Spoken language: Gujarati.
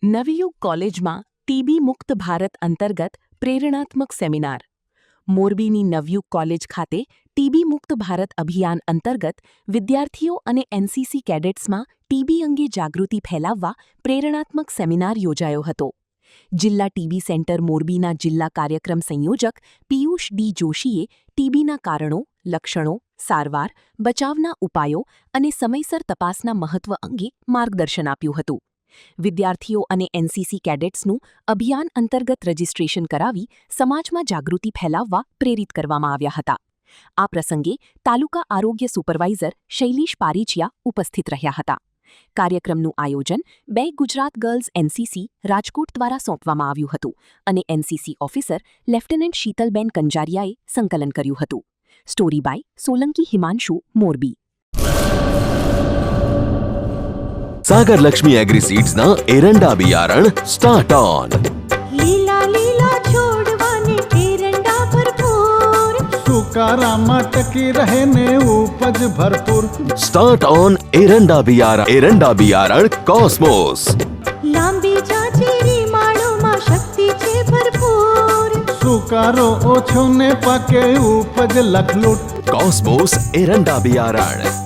નવયુગ કોલેજમાં ટીબી મુક્ત ભારત અંતર્ગત પ્રેરણાત્મક સેમિનાર. મોરબીની નવયુગ કોલેજ ખાતે ટીબી મુક્ત ભારત અભિયાન અંતર્ગત વિદ્યાર્થીઓ અને એનસીસી કેડેટ્સમાં ટીબી અંગે જાગૃતિ ફેલાવવા પ્રેરણાત્મક સેમિનાર યોજાયો હતો. જિલ્લા ટીબી સેન્ટર મોરબીના જિલ્લા કાર્યક્રમ સંયોજક પિયુષ ડી જોશીએ ટીબીના કારણો, લક્ષણો, સારવાર, બચાવના ઉપાયો અને સમયસર તપાસના મહત્વ અંગે માર્ગદર્શન આપ્યું હતું. વિદ્યાર્થીઓ અને એનસીસી કેડેટ્સનું અભિયાન અંતર્ગત રજીસ્ટ્રેશન કરાવી સમાજમાં જાગૃતિ ફેલાવવા પ્રેરિત કરવામાં આવ્યા હતા. આ પ્રસંગે તાલુકા આરોગ્ય સુપરવાઇઝર શૈલીશ પારીચિયા ઉપસ્થિત રહ્યા હતા. કાર્યક્રમનું આયોજન 2 ગુજરાત ગર્લ્સ એનસીસી રાજકોટ દ્વારા સોંપવામાં આવ્યું હતું અને એનસીસી ઓફિસર લેફ્ટનન્ટ શીતલબેન કંજારિયાએ સંકલન કર્યું હતું. Story by Solanki Himanshu, Morbi. Sagar Lakshmi Agriseeds ना एरंडा बियारण स्टार्ट ऑन. લીલા લીલા છોડવાને એરંડા ભરપૂર, સુકારામાં ટકી રહે ને ઉપજ ભરપૂર. स्टार्ट ऑन एरंडा बियारण कॉस्मोस. લાંબી જાચેરી માળોમાં શક્તિ છે ભરપૂર. સુકારો ઓછો ને પાકે ઉપજ લખલૂટ. कॉस्मोस एरंडा बियारण